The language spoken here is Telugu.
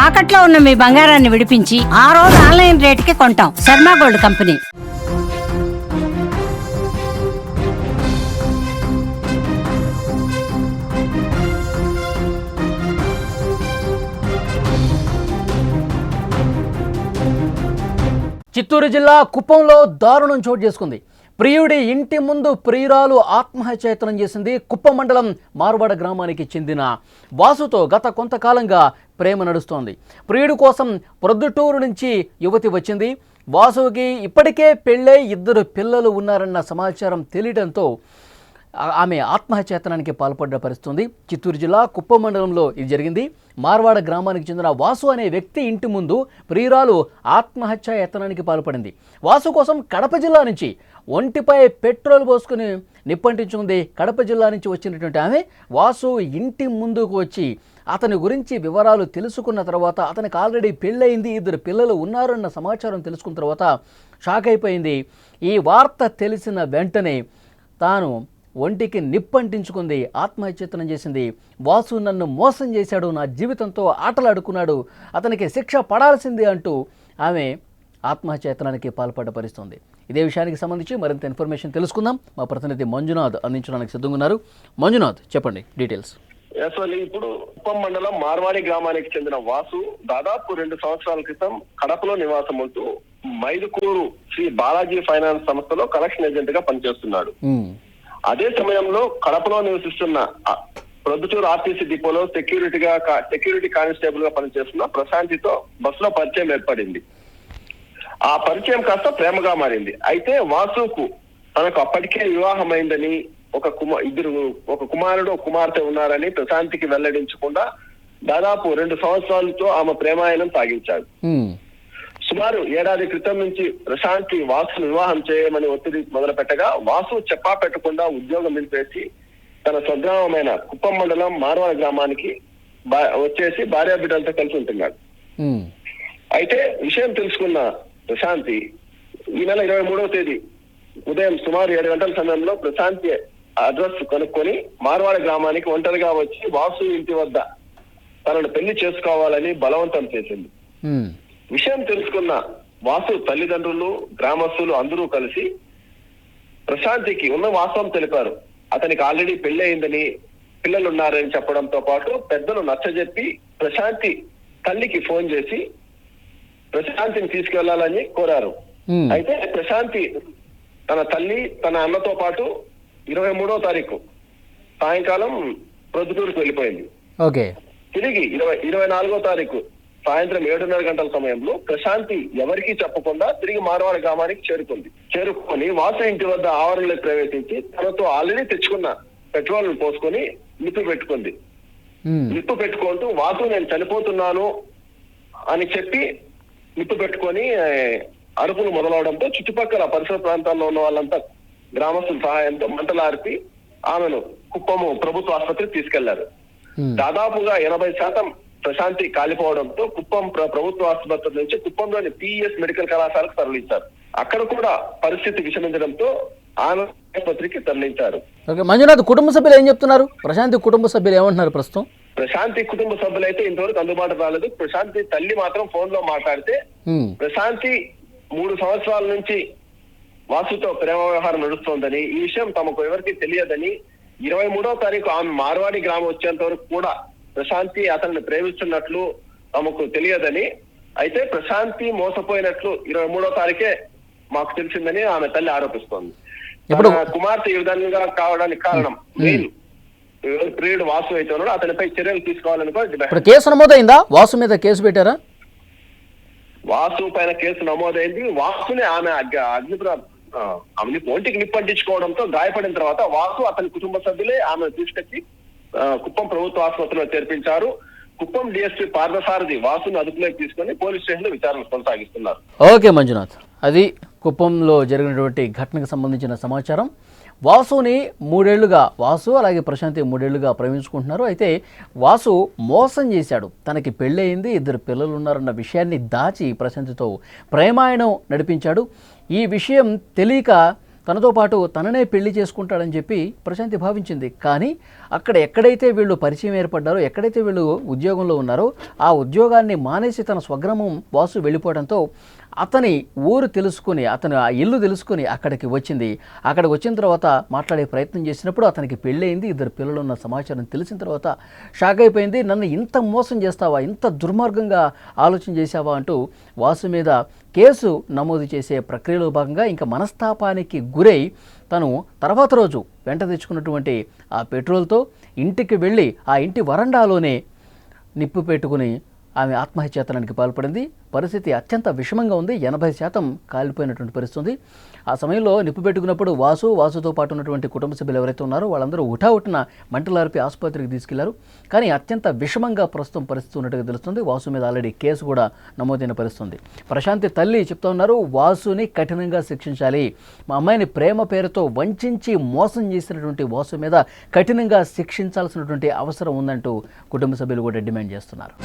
తాకట్లో ఉన్న మీ బంగారాన్ని విడిపించి ఆ రోజు ఆన్లైన్ రేటుకి కొంటాం. Sharma gold company. చిత్తూరు జిల్లా కుప్పంలో దారుణం చోటు చేసుకుంది. ప్రియుడి ఇంటి ముందు ప్రియురాలు ఆత్మహత్యయత్నం చేసింది. కుప్పం మండలం మార్వాడ గ్రామానికి చెందిన వాసుతో గత కొంతకాలంగా ప్రేమ నడుస్తోంది. ప్రియుడి కోసం ప్రొద్దుటూరు నుంచి యువతి వచ్చింది. వాసుకి ఇప్పటికే పెళ్ళై 2 పిల్లలు ఉన్నారన్న సమాచారం తెలియడంతో ఆమె ఆత్మహత్యాయత్నానికి పాల్పడ్డ పరిస్థితుంది. చిత్తూరు జిల్లా కుప్పం మండలంలో ఇది జరిగింది. మార్వాడ గ్రామానికి చెందిన వాసు అనే వ్యక్తి ఇంటి ముందు ప్రియురాలు ఆత్మహత్యాయత్నానికి పాల్పడింది. వాసు కోసం కడప జిల్లా నుంచి ఒంటిపై పెట్రోల్ పోసుకుని నిప్పంటించుకుంది. కడప జిల్లా నుంచి వచ్చినటువంటి ఆమె వాసు ఇంటి ముందుకు వచ్చి అతని గురించి వివరాలు తెలుసుకున్న తర్వాత అతనికి ఆల్రెడీ పెళ్ళయింది, 2 పిల్లలు ఉన్నారన్న సమాచారం తెలుసుకున్న తర్వాత షాక్ అయిపోయింది. ఈ వార్త తెలిసిన వెంటనే తాను ఒంటికి నిప్పంటించుకుంది, ఆత్మహత్యయత్నం చేసింది. వాసు నన్ను మోసం చేశాడు, నా జీవితంతో ఆటలాడుకున్నాడు, అతనికి శిక్ష పడాల్సింది అంటూ ఆమె ఆత్మహత్యయత్నానికి పాల్పడ్డ పరిస్థితుంది. ఇదే విషయానికి సంబంధించి మరింత ఇన్ఫర్మేషన్ తెలుసుకుందాం. మా ప్రతినిధి మంజునాథ్ అందించడానికి సిద్ధంగా ఉన్నారు. మంజునాథ్, చెప్పండి డీటెయిల్స్. ఇప్పుడు కుప్పం మండలం మార్వాడి గ్రామానికి చెందిన వాసు దాదాపు 2 సంవత్సరాల క్రితం కడపలో నివాసం ఉంటూ మైదుకూరు శ్రీ బాలాజీ ఫైనాన్స్ సంస్థలో కలెక్షన్ ఏజెంట్ గా పనిచేస్తున్నాడు. అదే సమయంలో కడపలో నివసిస్తున్న ప్రొద్దుటూరు ఆర్టీసీ డిపోలో సెక్యూరిటీ కానిస్టేబుల్ గా పనిచేస్తున్న ప్రశాంతితో బస్సులో పరిచయం ఏర్పడింది. ఆ పరిచయం కాస్త ప్రేమగా మారింది. అయితే వాసుకు తనకు అప్పటికే వివాహమైందని, ఒక కుమారుడు ఒక కుమార్తె ఉన్నారని ప్రశాంతికి వెల్లడించకుండా దాదాపు 2 సంవత్సరాలతో ఆమె ప్రేమాయణం సాగించాడు. సుమారు 1 ఏడాది క్రితం నుంచి ప్రశాంతి వాసును వివాహం చేయమని ఒత్తిడి మొదలు పెట్టగా వాసు చెప్పా పెట్టకుండా ఉద్యోగం నిలిపేసి తన స్వగ్రామమైన కుప్పం మండలం మార్వాడ గ్రామానికి వచ్చేసి భార్య బిడ్డలతో కలిసి ఉంటున్నాడు. అయితే విషయం తెలుసుకున్న ప్రశాంతి ఈ నెల 23వ తేదీ ఉదయం సుమారు 7 గంటల సమయంలో ప్రశాంతి అడ్రస్ కనుక్కొని మార్వాడ గ్రామానికి ఒంటరిగా వచ్చి వాసు ఇంటి వద్ద తనను పెళ్లి చేసుకోవాలని బలవంతం చేసింది. విషయం తెలుసుకున్న వాసు తల్లిదండ్రులు, గ్రామస్తులు అందరూ కలిసి ప్రశాంతికి ఉన్న వాస్తవం తెలిపారు. అతనికి ఆల్రెడీ పెళ్లి అయిందని, పిల్లలు ఉన్నారని చెప్పడంతో పాటు పెద్దలు నచ్చజెప్పి ప్రశాంతి తల్లికి ఫోన్ చేసి ప్రశాంతిని తీసుకెళ్లాలని కోరారు. అయితే ప్రశాంతి తన తల్లి, తన అన్నతో పాటు 23వ తారీఖు సాయంకాలం ప్రొద్దుటూరుకు వెళ్ళిపోయింది. తిరిగి 24వ తారీఖు సాయంత్రం 7:30 గంటల సమయంలో ప్రశాంతి ఎవరికీ చెప్పకుండా తిరిగి మార్వాడ గ్రామానికి చేరుకొని వాసు ఇంటి వద్ద ఆవరణలోకి ప్రవేశించి తనతో ఆల్రెడీ తెచ్చుకున్న పెట్రోల్ పోసుకొని నిప్పు పెట్టుకుంటూ వాసు నేను చనిపోతున్నాను అని చెప్పి నిప్పు పెట్టుకొని అరుపులు మొదలవడంతో చుట్టుపక్కల పరిసర ప్రాంతాల్లో ఉన్న వాళ్ళంతా గ్రామస్తుల సహాయంతో మంటలార్పి ఆమెను కుప్పము ప్రభుత్వ ఆసుపత్రికి తీసుకెళ్లారు. దాదాపుగా 80% ప్రశాంతి కాలిపోవడంతో కుప్పం ప్రభుత్వ ఆసుపత్రి నుంచి కుప్పంలోని పిఎస్ మెడికల్ కళాశాలకు తరలించారు. అక్కడ కూడా పరిస్థితి విషమించడంతో ఆమె ఆసుపత్రికి తరలించారు. మంజునాథ్, కుటుంబ సభ్యులు ఏం చెప్తున్నారు? ప్రశాంతి కుటుంబ సభ్యులు ఏమంటున్నారు ప్రస్తుతం? ప్రశాంతి కుటుంబ సభ్యులైతే ఇంతవరకు అందుబాటు రాలేదు. ప్రశాంతి తల్లి మాత్రం ఫోన్ లో మాట్లాడితే ప్రశాంతి 3 సంవత్సరాల నుంచి వాసుతో ప్రేమ వ్యవహారం నడుస్తోందని, ఈ విషయం తమకు ఎవరికి తెలియదని, 23వ తారీఖు ఆమె మార్వాడి గ్రామం వచ్చేంత వరకు కూడా ప్రశాంతి అతన్ని ప్రేమిస్తున్నట్లు తమకు తెలియదని, అయితే ప్రశాంతి మోసపోయినట్లు 23వ తారీఖే మాకు తెలిసిందని ఆమె తల్లి ఆరోపిస్తోంది. కుమార్తె ఈ విధంగా కావడానికి కారణం ప్రియుడు వాసు అయితే ఉన్నాడు, అతనిపై చర్యలు తీసుకోవాలని కూడా కేసు నమోదైందా? వాసు మీద కేసు పెట్టారా? వాసు పైన కేసు నమోదైంది. వాసుని ఆమె ఒంటికి నిప్పంటించుకోవడంతో గాయపడిన తర్వాత వాసు అతని కుటుంబ సభ్యులే ఆమె తీసుకొచ్చి కుప్పం ప్రభుత్వ ఆసుపత్రిలో చేర్పించారు. కుప్పం డిఎస్పీ పార్థసారథి వాసును అదుపులోకి తీసుకుని పోలీస్ స్టేషన్ లో విచారణ కొనసాగిస్తున్నారు. ఓకే మంజునాథ్, అది కుప్పంలో జరిగినటువంటి ఘటనకు సంబంధించిన సమాచారం. వాసుని 3 ఏళ్లుగా వాసు అలాగే ప్రశాంతి 3 ఏళ్లుగా ప్రేమించుకుంటున్నారు. అయితే వాసు మోసం చేశాడు. తనకి పెళ్ళయింది, 2 పిల్లలు ఉన్నారన్న విషయాన్ని దాచి ప్రశాంతితో ప్రేమాయణం నడిపించాడు. ఈ విషయం తెలియక తనతో పాటు తననే పెళ్లి చేసుకుంటాడని చెప్పి ప్రశాంతి భావించింది. కానీ అక్కడ ఎక్కడైతే వీళ్ళు పరిచయం ఏర్పడ్డారో, ఎక్కడైతే వీళ్ళు ఉద్యోగంలో ఉన్నారో ఆ ఉద్యోగాన్ని మానేసి తన స్వగ్రామం వాసు వెళ్ళిపోవడంతో అతని ఊరు తెలుసుకుని, అతను ఆ ఇల్లు తెలుసుకుని అక్కడికి వచ్చింది. అక్కడికి వచ్చిన తర్వాత మాట్లాడే ప్రయత్నం చేసినప్పుడు అతనికి పెళ్ళయింది, 2 పిల్లలు ఉన్న సమాచారం తెలిసిన తర్వాత షాక్ అయిపోయింది. నన్ను ఇంత మోసం చేస్తావా, ఇంత దుర్మార్గంగా ఆలోచన చేశావా అంటూ వాసు మీద కేసు నమోదు చేసే ప్రక్రియలో భాగంగా ఇంకా మనస్తాపానికి గురై తను తర్వాత రోజు వెంట తెచ్చుకున్నటువంటి ఆ పెట్రోల్తో ఇంటికి వెళ్ళి ఆ ఇంటి వరండాలోనే నిప్పు పెట్టుకుని ఆమె ఆత్మహత్యాయత్నానికి పాల్పడింది. పరిస్థితి అత్యంత విషమంగా ఉంది. 80% కాలిపోయినటువంటి పరిస్థితి ఉంది. ఆ సమయంలో నిప్పు పెట్టుకున్నప్పుడు వాసుతో పాటు ఉన్నటువంటి కుటుంబ సభ్యులు ఎవరైతే ఉన్నారో వాళ్ళందరూ ఉఠావుటిన మంటలార్పి ఆసుపత్రికి తీసుకెళ్లారు. కానీ అత్యంత విషమంగా ప్రస్తుతం పరిస్థితి ఉన్నట్టుగా తెలుస్తుంది. వాసు మీద ఆల్రెడీ కేసు కూడా నమోదైన పరిస్థితి. ప్రశాంతి తల్లి చెప్తా ఉన్నారు, వాసుని కఠినంగా శిక్షించాలి. మా అమ్మాయిని ప్రేమ పేరుతో వంచి మోసం చేసినటువంటి వాసు మీద కఠినంగా శిక్షించాల్సినటువంటి అవసరం ఉందంటూ కుటుంబ సభ్యులు కూడా డిమాండ్ చేస్తున్నారు.